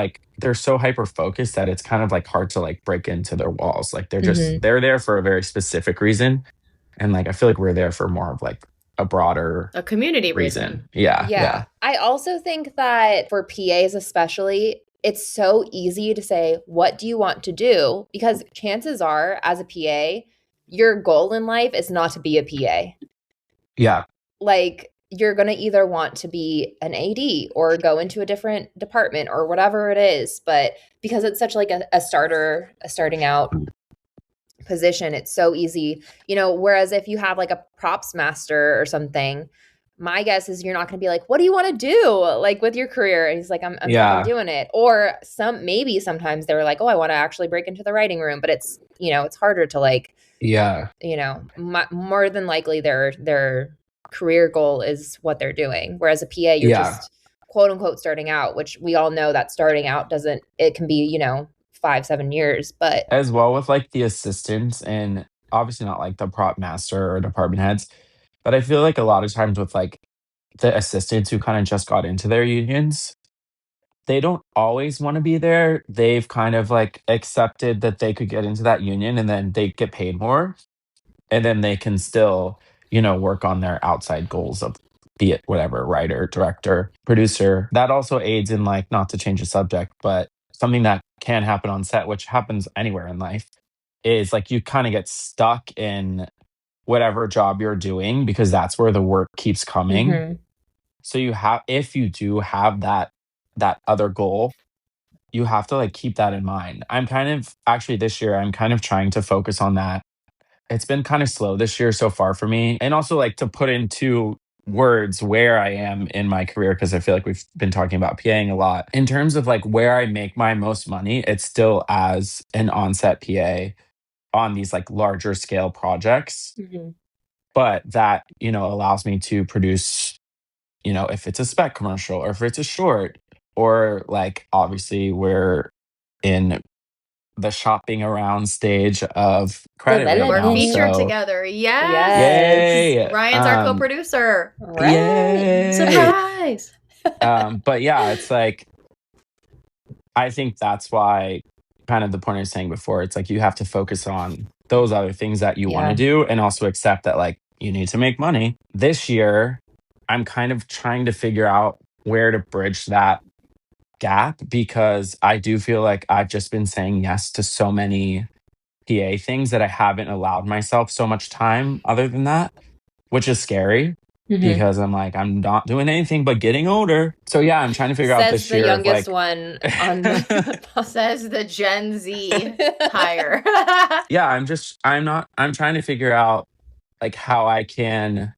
hyper focused that it's kind of like hard to like break into their walls. Like Mhm. they're there for a very specific reason. And like I feel like we're there for more of like a broader A community reason. reason. Yeah, Yeah. yeah. I also think that for PAs especially, it's so easy to say, what do you want to do? Because chances are, as a PA, your goal in life is not to be a PA. Yeah. Like, you're going to either want to be an AD or go into a different department or whatever it is. But because it's such like a starting out position, it's so easy, whereas if you have like a props master or something, my guess is you're not going to be like, what do you want to do like with your career? And he's like, I'm fucking Yeah. doing it. Or maybe sometimes they're like, oh, I want to actually break into the writing room, but it's, it's harder to like, Yeah. more than likely their career goal is what they're doing. Whereas a PA, you're Yeah. just quote unquote starting out, which we all know that starting out it can be, 5-7 years, but As well with like the assistants and obviously not like the prop master or department heads, but I feel like a lot of times with like the assistants who kind of just got into their unions, they don't always want to be there. They've kind of like accepted that they could get into that union and then they get paid more. And then they can still, work on their outside goals of be it whatever, writer, director, producer. That also aids in like, not to change the subject, but something that can happen on set, which happens anywhere in life, is like you kind of get stuck in whatever job you're doing because that's where the work keeps coming. mhm. So if you do have that other goal, you have to like keep that in mind. I'm kind of actually this year, I'm kind of trying to focus on that. It's been kind of slow this year so far for me. And also like to put into words where I am in my career, because I feel like we've been talking about PAing a lot. In terms of like where I make my most money, it's still as an on-set PA on these like larger scale projects. Mhm. But that, allows me to produce, if it's a spec commercial or if it's a short, or like obviously we're in the shopping around stage of credit right We're now. featured So together. Yes. yay. Ryan's our co-producer. Right. Yay. Surprise. But yeah, it's like, I think that's why, kind of the point I was saying before, it's like you have to focus on those other things that you want to Yeah. do and also accept that like you need to make money. This year, I'm kind of trying to figure out where to bridge that gap because I do feel like I've just been saying yes to so many PA things that I haven't allowed myself so much time other than that, which is scary Mhm. because I'm like, I'm not doing anything but getting older. So yeah, I'm trying to figure out Says this the year of youngest like, one on the Says the Gen Z hire. yeah, I'm trying to figure out like how I can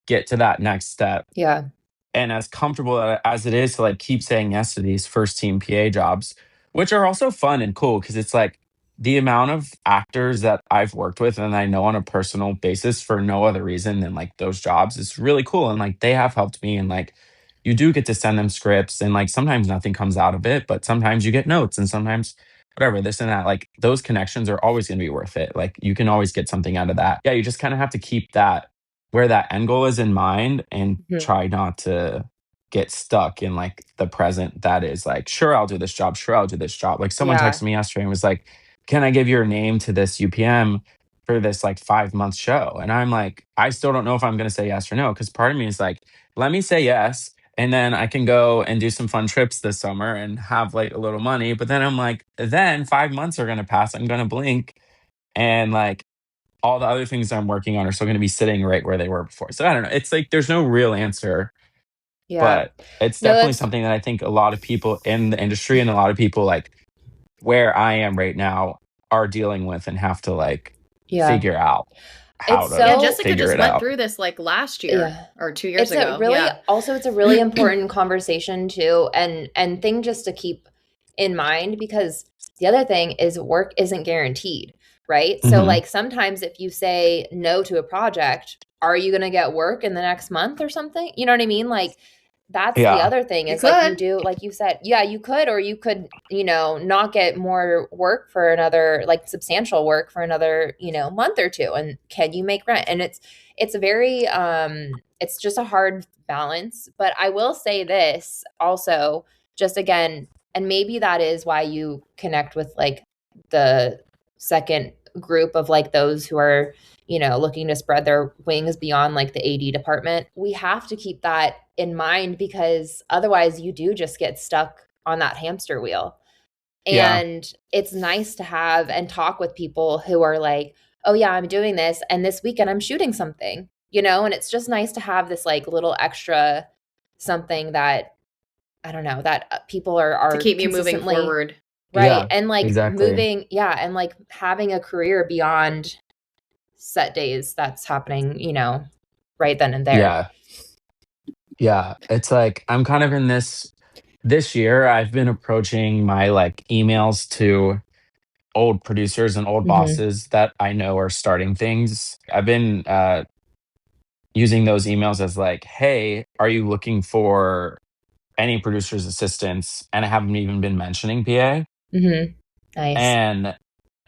get to that next step. Yeah. And as comfortable as it is to like keep saying yes to these first team PA jobs, which are also fun and cool because it's like the amount of actors that I've worked with and I know on a personal basis for no other reason than like those jobs is really cool. And like they have helped me and like you do get to send them scripts and like sometimes nothing comes out of it, but sometimes you get notes and sometimes whatever, this and that. Like those connections are always going to be worth it. Like you can always get something out of that. Yeah, you just kind of have to keep that where that end goal is in mind and Mhm. try not to get stuck in like the present that is like, sure, I'll do this job. Sure, I'll do this job. Like someone Yeah. texted me yesterday and was like, can I give your name to this UPM for this like 5 month show? And I'm like, I still don't know if I'm going to say yes or no. Cause part of me is like, let me say yes. And then I can go and do some fun trips this summer and have like a little money. But then I'm like, then 5 months are going to pass. I'm going to blink. And like, all the other things I'm working on are still going to be sitting right where they were before. So I don't know. It's like there's no real answer, Yeah. but it's No, definitely that's something that I think a lot of people in the industry and a lot of people like where I am right now are dealing with and have to like yeah. figure out how It's to Yeah, so Jessica figure just it went out. through this like last year yeah. or 2 years ago. It's a really important conversation too and thing just to keep in mind because the other thing is work isn't guaranteed, right? So Hmm. like sometimes if you say no to a project, are you going to get work in the next month or something? You know what I mean? Like that's the Yeah. other thing You is like you could. do like you said, yeah, you could or you could, not get more work for another like substantial work for another, month or two and can you make rent? And it's very it's just a hard balance, but I will say this also just again and maybe that is why you connect with like the second group of like those who are looking to spread their wings beyond like the AD department. We have to keep that in mind because otherwise you do just get stuck on that hamster wheel. Yeah. And it's nice to have and talk with people who are like, oh, yeah, I'm doing this. And this weekend I'm shooting something, and it's just nice to have this like little extra something that I don't know that people To are keep you moving consistently forward. right. Yeah. And like Exactly. moving, yeah. And like having a career beyond set days that's happening, right then and there. Yeah. Yeah. It's like I'm kind of in this year I've been approaching my like emails to old producers and old Hmm. bosses that I know are starting things. I've been using those emails as like, hey, are you looking for any producer's assistants? And I haven't even been mentioning PA. Hmm. Nice. And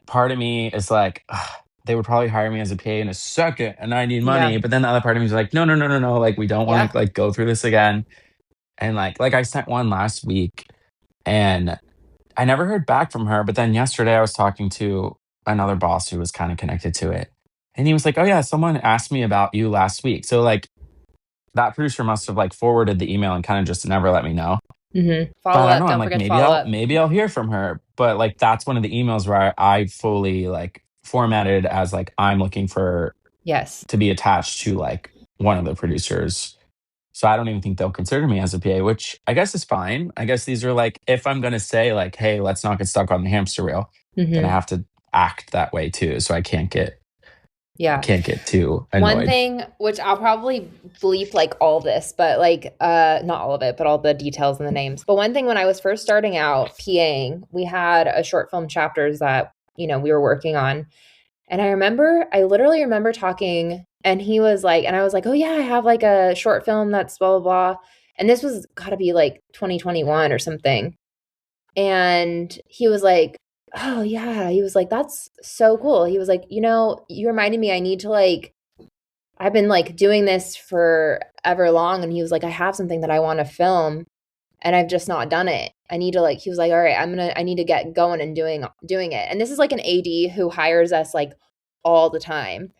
part of me is like, "Ugh, they would probably hire me as a PA in a second and I need Yeah. money. But then the other part of me is like, no, no, no, no, no. Like, we don't want Yeah. to like go through this again. And like I sent one last week and I never heard back from her, but then yesterday I was talking to another boss who was kind of connected to it. And he was like, "Oh yeah, someone asked me about you last week." So like that producer must have like forwarded the email and kind of just never let me know. But Follow I don't up. know. I'm Don't like, forget to maybe follow I'll up. maybe I'll hear from her. But like that's one of the emails where I fully like formatted as like I'm looking for Yes. to be attached to like one of the producers. So I don't even think they'll consider me as a PA, which I guess is fine. I guess these are like, if I'm going to say like, hey, let's not get stuck on the hamster wheel, then I Hmm. have to act that way too. So I Yeah. can't get too One annoyed. thing, which I'll probably bleep like all this, but like not all of it, but all the details and the names. But one thing when I was first starting out PAing, we had a short film chapters that, we were working on. And I literally remember talking and he was like, and I was like, oh yeah, I have like a short film that's blah, blah, blah. And this was gotta be like 2021 or something. And he was like, oh yeah, he was like, that's so cool. He was like, you reminded me I need to like I've been like doing this for ever long. And he was like, I have something that I want to film and I've just not done it. I need to like, he was like, all right, I need to get going and doing it. And this is like an AD who hires us like all the time.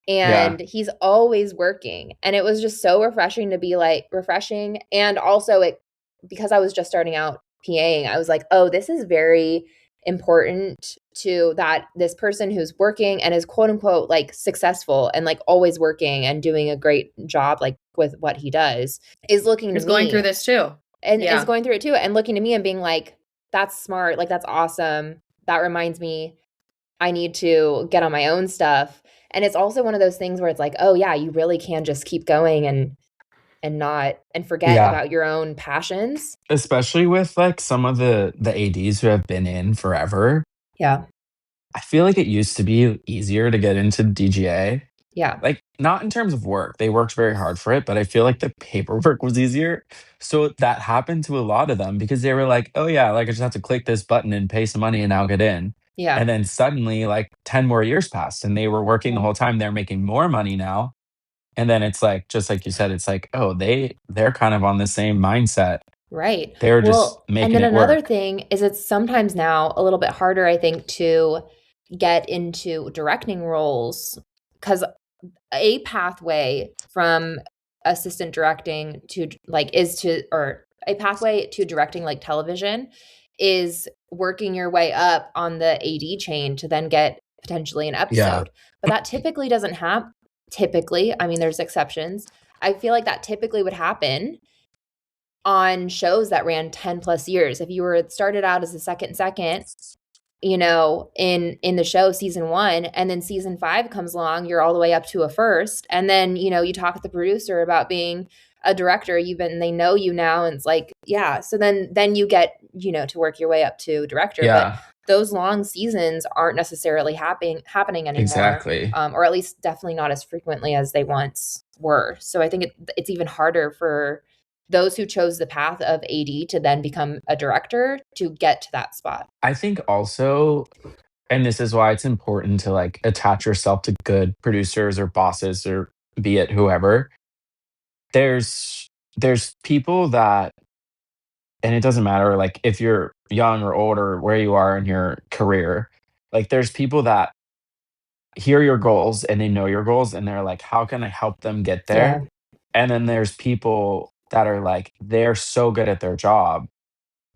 Yeah. And he's always working. And it was just so refreshing to be like refreshing. And also it because I was just starting out PAing, I was like, oh, this is very important to that this person who's working and is quote unquote like successful and like always working and doing a great job like with what he does is looking to Who's going through me this too. and is Yeah. going through it too and looking to me and being like, that's smart, like that's awesome. That reminds me I need to get on my own stuff. And it's also one of those things where it's like, oh yeah, you really can just keep going and not and forget Yeah. about your own passions. Especially with like some of the ADs who have been in forever. Yeah. I feel like it used to be easier to get into DGA. Yeah. Like, not in terms of work. They worked very hard for it, but I feel like the paperwork was easier. So that happened to a lot of them because they were like, oh yeah, like I just have to click this button and pay some money and I'll get in. Yeah. And then suddenly like 10 more years passed and they were working the Yeah. whole time. They're making more money now. And then it's like, just like you said, it's like, oh, they're kind of on the same mindset. Right. They're just Well, and making then it another work. thing is it's sometimes now a little bit harder, I think, to get into directing roles because a pathway from assistant directing to like is to or a pathway to directing like television is working your way up on the AD chain to then get potentially an Yeah. episode. But that typically doesn't happen. Typically, I mean, there's exceptions. I feel like that typically would happen on shows that ran 10 plus years. If you were started out as a second, in the show season 1 and then season 5 comes along, you're all the way up to a first. And then, you talk with the producer about being a director, they know you now and it's like, yeah. So then you get, to work your way up to director, but Yeah, those long seasons aren't necessarily happening anymore. exactly. Or at least definitely not as frequently as they once were. So I think it's even harder for those who chose the path of AD to then become a director to get to that spot. I think also, and this is why it's important to like attach yourself to good producers or bosses or be it whoever. There's people that, and it doesn't matter like if you're young or old or where you are in your career, like there's people that hear your goals and they know your goals and they're like, how can I help them get Yeah. there? And then there's people that are like, they're so good at their job,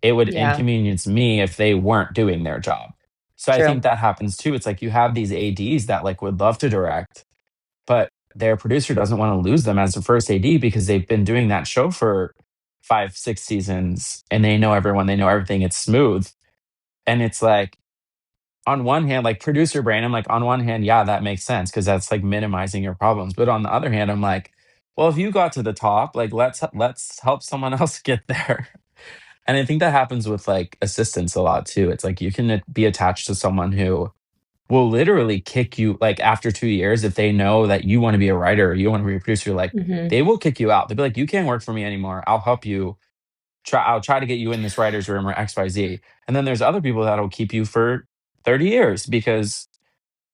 it would Yeah. inconvenience me if they weren't doing their job. So I True. think that happens too. It's like you have these ADs that like would love to direct, but their producer doesn't want to lose them as the first AD because they've been doing that show for 5, 6 seasons and they know everyone, they know everything, it's smooth. And it's like, on one hand, like producer brain, I'm like, on one hand, yeah, that makes sense because that's like minimizing your problems. But on the other hand, I'm like, well, if you got to the top, like let's help someone else get there. And I think that happens with like assistants a lot too. It's like you can be attached to someone who will literally kick you like after 2 years if they know that you want to be a writer or you want to be a producer, like Hmm. they will kick you out. They'll be like, you can't work for me anymore. I'll help you. I'll try to get you in this writer's room or XYZ. And then there's other people that'll keep you for 30 years because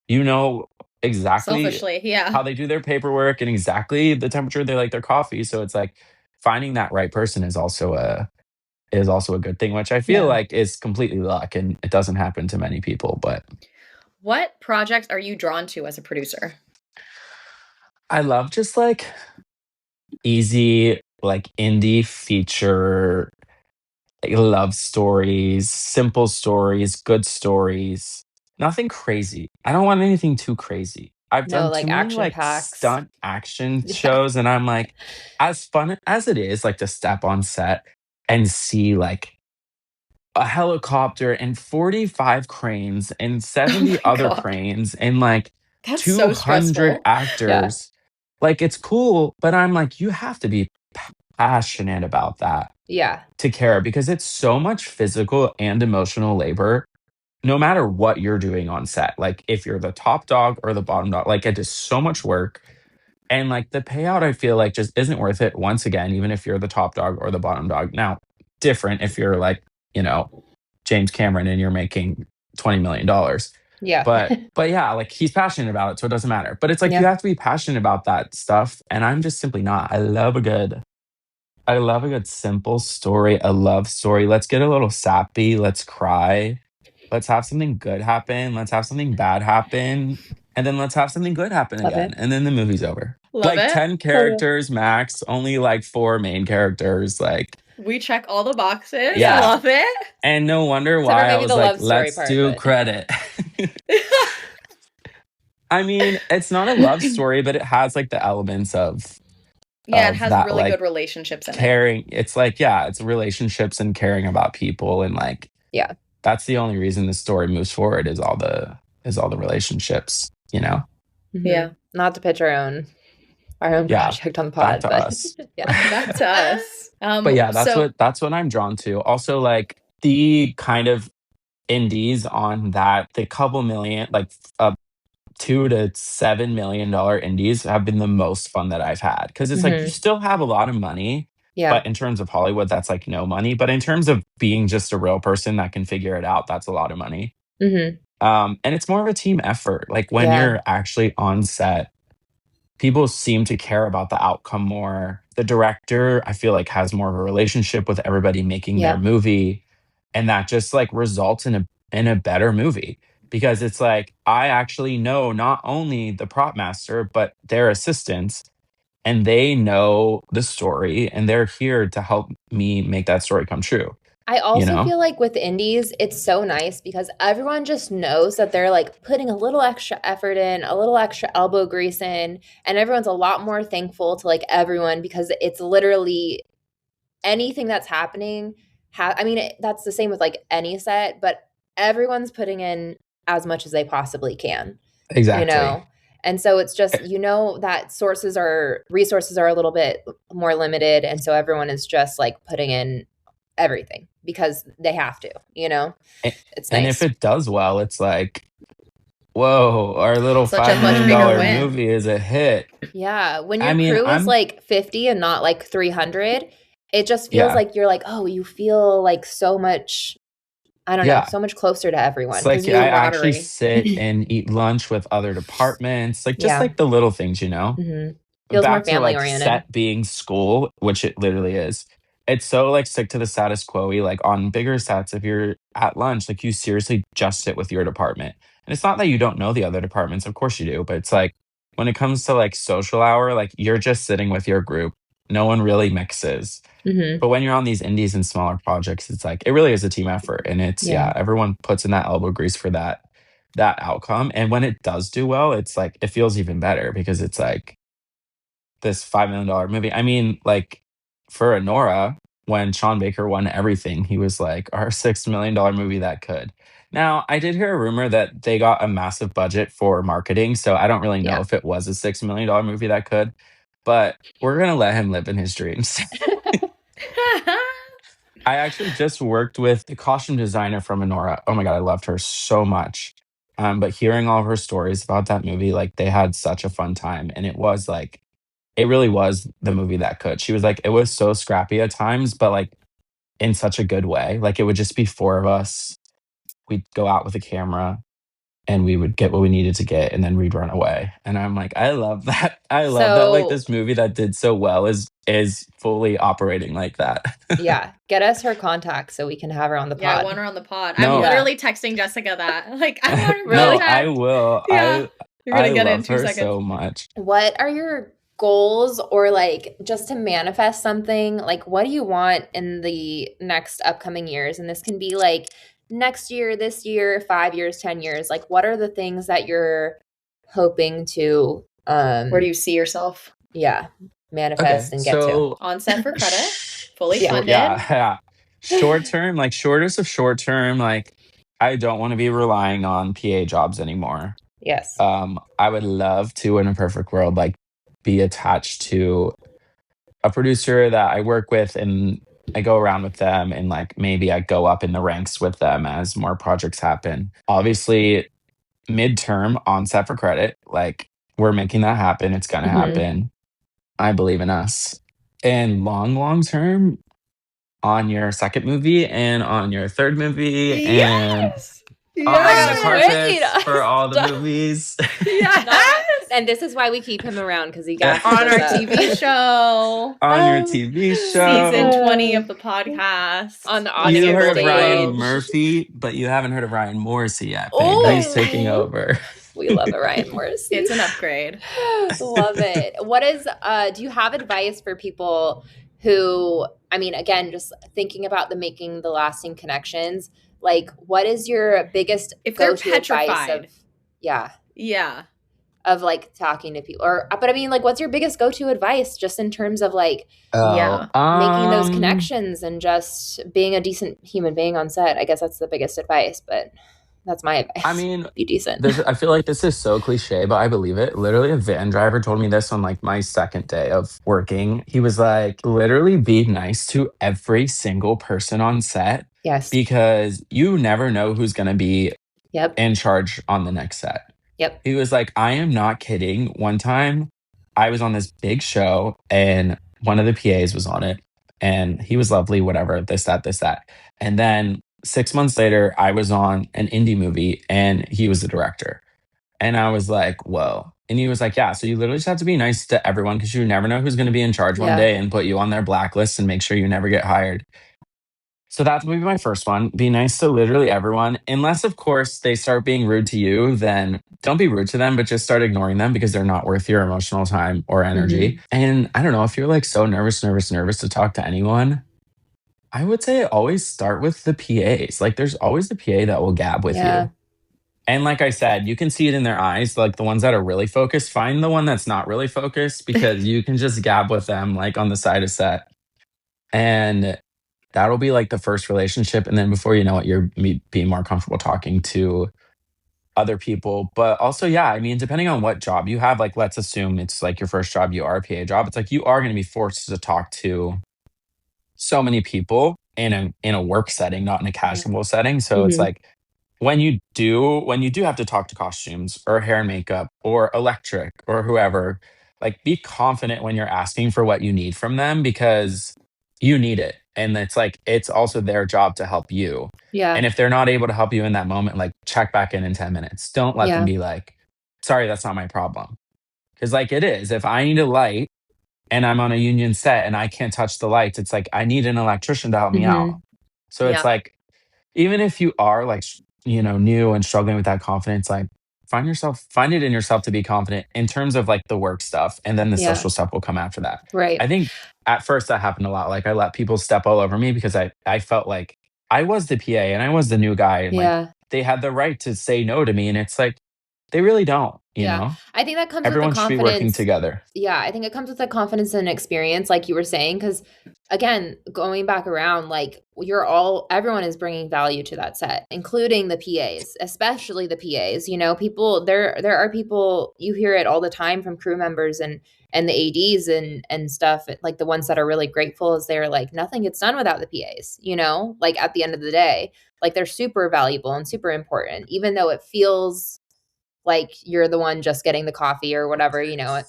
you know exactly Selfishly, yeah. how they do their paperwork and exactly the temperature they like their coffee. So it's like finding that right person is also a good thing, which I feel Yeah. like is completely luck and it doesn't happen to many people. But What projects are you drawn to as a producer? I love just like easy, like indie feature, like, love stories, simple stories, good stories, nothing crazy. I don't want anything too crazy. I've No, done like too many action like packs. stunt action Yeah. shows, and I'm like, as fun as it is, like to step on set and see like a helicopter and 45 cranes and Oh 70 my other God. cranes and like That's so 200 stressful. Yeah. actors. Like it's cool, but I'm like, you have to be passionate about that Yeah. to care because it's so much physical and emotional labor no matter what you're doing on set. Like if you're the top dog or the bottom dog, like it is so much work. And like the payout, I feel like just isn't worth it once again, even if you're the top dog or the bottom dog. Now, different if you're like, you know, James Cameron and you're making $20 million. Yeah. But yeah, like he's passionate about it, so it doesn't matter. But it's like you Yeah. have to be passionate about that stuff, and I'm just simply not. I love a good simple story, a love story. Let's get a little sappy. Let's cry. Let's have something good happen. Let's have something bad happen. And then let's have something good happen Love again. it. And then the movie's over. Love Like it. 10 characters max, only like 4 main characters. Like, We check all the boxes. Yeah. Love it. and no wonder Except for why I maybe was the like, love story let's part, do but- credit. I mean, it's not a love story, but it has like the elements of Yeah, it of has that, really like, good relationships in it. caring. It's like, yeah, it's relationships and caring about people, and like, Yeah. that's the only reason the story moves forward is all the relationships, you know. Mhm. Yeah. Not to pitch our own Yeah, project on the back pod, to but us. yeah. Back to us. But yeah, so that's what I'm drawn to. Also, like the kind of indies on that, the couple million, like $2 to $7 million indies have been the most fun that I've had, because it's like you Mhm. still have a lot of money, Yeah. but in terms of Hollywood, that's like no money. But in terms of being just a real person that can figure it out, that's a lot of money. Mhm. And it's more of a team effort. Like when Yeah. you're actually on set, people seem to care about the outcome more. The director, I feel like, has more of a relationship with everybody making their Yeah. movie, and that just like results in a better movie, because it's like I actually know not only the prop master but their assistants, and they know the story, and they're here to help me make that story come true. I also know? feel like with indies, it's so nice because everyone just knows that they're like putting a little extra effort in, a little extra elbow grease in, and everyone's a lot more thankful to like everyone because it's literally anything that's happening. I mean, that's the same with like any set, but everyone's putting in as much as they possibly can, you Exactly. know? And so it's just, you know, that resources are a little bit more limited. And so everyone is just like putting in everything because they have to, you know? A- It's And nice. if it does well, it's like, whoa, our little Such $5 a much million bigger win. movie is a hit. Yeah. When I your mean, crew is I'm like 50 and not like 300, it just feels yeah, like you're like, oh, you feel like so much, I don't know, yeah. so much closer to everyone It's because like I you, actually camaraderie. sit and eat lunch with other departments, like just yeah. like the little things, you know? hmm Feels more Back to family like oriented. set being school, which it literally is. It's so like stick to the status quo. Like on bigger sets, if you're at lunch, like you seriously just sit with your department. And it's not that you don't know the other departments, of course you do, but it's like when it comes to like social hour, like you're just sitting with your group. No one really mixes. hmm But when you're on these indies and smaller projects, it's like it really is a team effort. And it's Yeah. everyone puts in that elbow grease for that outcome. And when it does do well, it's like it feels even better because it's like this $5 million movie. I mean, like for Honora, when Sean Baker won everything, he was like, our $6 million movie that could. Now, I did hear a rumor that they got a massive budget for marketing, so I don't really know Yeah. if it was a $6 million movie that could, but we're gonna let him live in his dreams. I actually just worked with the costume designer from Honora. Oh my god, I loved her so much. But hearing all of her stories about that movie, like they had such a fun time, and it was like it really was the movie that could. She was like, it was so scrappy at times, but like in such a good way. Like it would just be 4 of us. We'd go out with a camera and we would get what we needed to get, and then we'd run away. And I'm like, I love that. I love that like So this movie that did so well is fully operating like that. yeah, get us her contact so we can have her on the Yeah, I pod. want her on the pod. No. I'm literally texting Jessica that. Like, I want her No, contact. I will. Yeah. You're I gonna get it in love 2 her seconds. so much. What are your goals or like just to manifest something? Like, what do you want in the next upcoming years? And this can be like next year, this year, 5 years, 10 years. Like, what are the things that you're hoping to, Where do you see yourself? yeah, manifest and get to? So On set for credit, fully Yeah. funded. yeah. Short term, like shortest of short term, like I don't want to be relying on PA jobs anymore. Yes. I would love to, in a perfect world, like be attached to a producer that I work with, and I go around with them, and like maybe I go up in the ranks with them as more projects happen. Obviously, midterm on set for credit, like we're making that happen. It's gonna Mhm. happen. I believe in us. And long term, on your second movie and on your third movie and Yes. On the Wait, carpets for all the Stop. movies. Yes. and this is why we keep him around because he On gasses us our up. TV show. On your TV show. Season 20 of the podcast. On the Winning You Oscar a heard of Golden Ryan stage. Globe. Murphy, but you haven't heard of Ryan Morrissey yet, babe. Oh, He's taking over. we love a Ryan Morrissey. It's an upgrade. Love it. What is do you have advice for people who, I mean, again, just thinking about making the lasting connections, like what is your biggest If they're go-to advice petrified. yeah, Yeah. of like talking to people, or but I mean, like what's your biggest go-to advice just in terms of like Yeah. making those connections and just being a decent human being on set? I guess that's the biggest advice, but that's my advice. I mean, be decent. I feel like this is so cliche, but I believe it. Literally, a van driver told me this on like my second day of working. He was like, literally be nice to every single person on set Yes. because you never know who's going to be Yep. in charge on the next set. Yep. He was like, I am not kidding. One time I was on this big show and one of the PAs was on it and he was lovely, whatever, this, that, this, that. And then 6 months later, I was on an indie movie and he was the director. And I was like, whoa. And he was like, yeah, so you literally just have to be nice to everyone because you never know who's going to be in charge one Yeah. day and put you on their blacklist and make sure you never get hired. So that's maybe my first one. Be nice to literally everyone. Unless, of course, they start being rude to you, then don't be rude to them, but just start ignoring them because they're not worth your emotional time or energy. And I don't know, if you're like so nervous to talk to anyone, I would say always start with the PAs. Like there's always the PA that will gab with Yeah. you. And like I said, you can see it in their eyes, like the ones that are really focused. Find the one that's not really focused because you can just gab with them like on the side of set. And that'll be like the first relationship. And then before you know it, you're being more comfortable talking to other people. But also, yeah, I mean, depending on what job you have, like let's assume it's like your first job, you are a PA job. It's like you are going to be forced to talk to so many people in a work setting, not in a casual setting. So it's like when you do have to talk to costumes or hair and makeup or electric or whoever, like be confident when you're asking for what you need from them because you need it. And it's like it's also their job to help you. Yeah. And if they're not able to help you in that moment, like check back in 10 minutes. Don't let them be like, sorry, that's not my problem. Because like it is. If I need a light and I'm on a union set and I can't touch the lights, it's like I need an electrician to help me out. So it's like, even if you are like, new and struggling with that confidence, like find it in yourself to be confident in terms of like the work stuff. And then the social stuff will come after that. Right. I think at first that happened a lot. Like I let people step all over me because I felt like I was the PA and I was the new guy. And like they had the right to say no to me. And it's like, they really don't, you know? I think that comes Everyone with the should be confidence. working together. Yeah, I think it comes with the confidence and experience, like you were saying, because again, going back around, like everyone is bringing value to that set, including the PAs, especially the PAs. You know, people there are people, you hear it all the time from crew members and the ADs and stuff, like the ones that are really grateful is they're like, nothing gets done without the PAs, you know, like at the end of the day, like they're super valuable and super important, even though it feels like you're the one just getting the coffee or whatever, you know,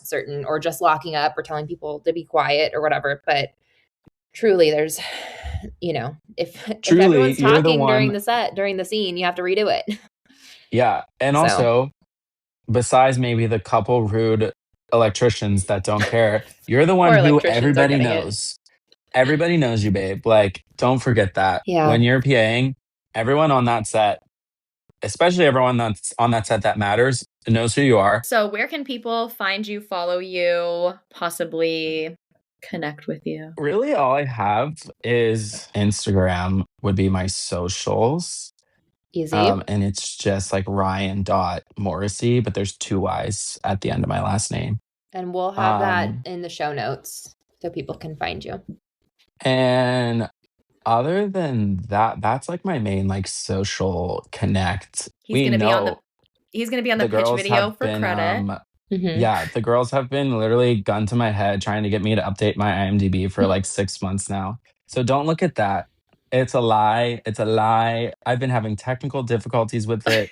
or just locking up or telling people to be quiet or whatever. But truly there's, you know, if everyone's talking during the scene, you have to redo it. Yeah. And also, besides maybe the couple rude electricians that don't care, you're the one who everybody knows. Everybody knows you, babe. Like, don't forget that. Yeah. When you're PAing, everyone on that set, especially everyone that's on that set that matters, knows who you are. So where can people find you, follow you, possibly connect with you? Really, all I have is Instagram would be my socials. Easy. And it's just like Ryan.Morrissey, but there's 2 Y's at the end of my last name. And we'll have that in the show notes so people can find you. And other than that, that's like my main like social connect. He's gonna be on the pitch video for credit. Yeah, the girls have been literally gun to my head trying to get me to update my IMDb for like 6 months now. So don't look at that. It's a lie. It's a lie. I've been having technical difficulties with it.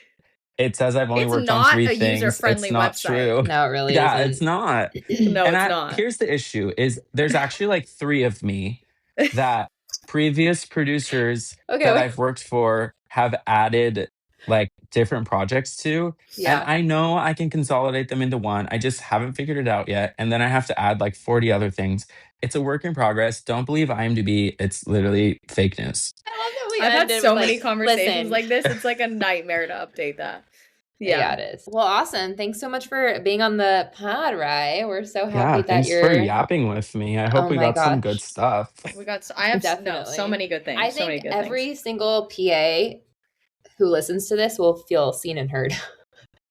It says I've only worked on 3 things. It's not true. No, it really yeah, isn't. it's not. No, it's not. Here's the issue is there's actually like 3 of me that previous producers that I've worked for have added like different projects to. And Yeah. I know I can consolidate them into one. I just haven't figured it out yet. And then I have to add like 40 other things. It's a work in progress. Don't believe IMDb. It's literally fake news. I love that we I've had ended so with, many like, conversations listen. like this. It's like a nightmare to update that. Yeah, it is. Well, awesome. Thanks so much for being on the pod, Rye. We're so happy Yeah, that thanks for you're. yapping with me. I hope Oh we my got some good gosh. stuff. I have so Definitely. many good things. I so many think good every things. single PA who listens to this will feel seen and heard.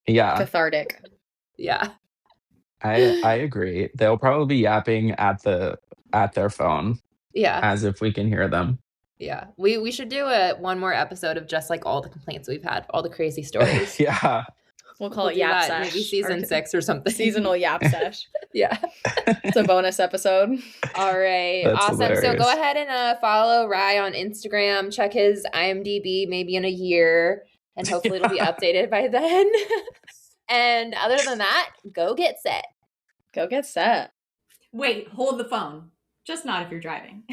Yeah, Cathartic. Yeah. I agree. They'll probably be yapping at their phone Yeah. as if we can hear them. Yeah. We should do one more episode of just like all the complaints we've had, all the crazy stories. Yeah. We'll call We'll it do Yap that Sesh. maybe season 6 or something. Seasonal Yap Sesh. Yeah. It's a bonus episode. All right. That's Awesome. So hilarious. go ahead and follow Rye on Instagram. Check his IMDb maybe in a year, and hopefully it'll be updated by then. And other than that, go get set. Go get set. Wait, hold the phone. Just not if you're driving.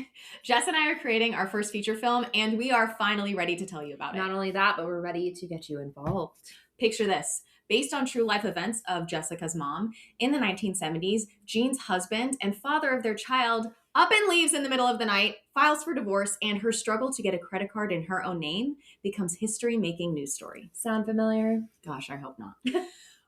Jess and I are creating our first feature film, and we are finally ready to tell you about it. Not only that, but we're ready to get you involved. Picture this. Based on true life events of Jessica's mom, in the 1970s, Jean's husband and father of their child up and leaves in the middle of the night, files for divorce, and her struggle to get a credit card in her own name becomes history-making news story. Sound familiar? Gosh, I hope not.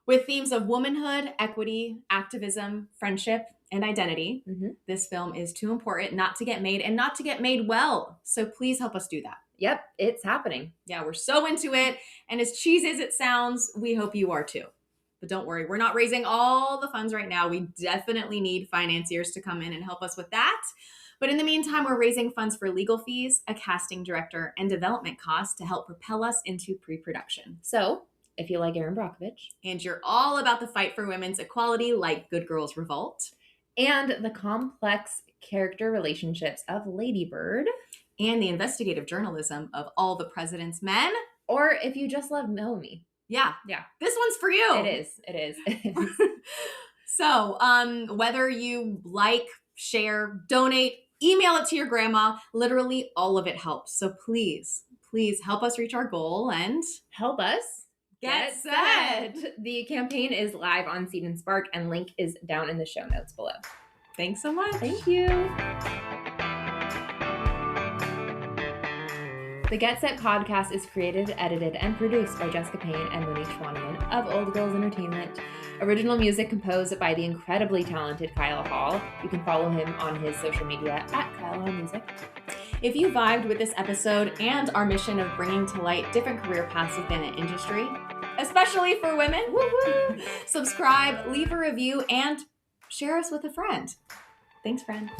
With themes of womanhood, equity, activism, friendship, and identity, this film is too important not to get made and not to get made well. So please help us do that. Yep, it's happening. Yeah, we're so into it. And as cheesy as it sounds, we hope you are too. But don't worry, we're not raising all the funds right now. We definitely need financiers to come in and help us with that. But in the meantime, we're raising funds for legal fees, a casting director, and development costs to help propel us into pre-production. So, if you like Erin Brockovich, and you're all about the fight for women's equality like Good Girls Revolt, and the complex character relationships of Lady Bird, and the investigative journalism of All the President's Men, or if you just love Naomi. Yeah. This one's for you. It is. So, whether you like, share, donate, email it to your grandma, literally all of it helps. So please help us reach our goal and help us get set. The campaign is live on Seed and Spark, and link is down in the show notes below. Thanks so much. Thank you. The Get Set podcast is created, edited, and produced by Jessica Payne and Monique Schwanigan of Old Girls Entertainment. Original music composed by the incredibly talented Kyle Hall. You can follow him on his social media at Kyle Hall Music. If you vibed with this episode and our mission of bringing to light different career paths within an industry, especially for women, woo-woo, subscribe, leave a review, and share us with a friend. Thanks, friend.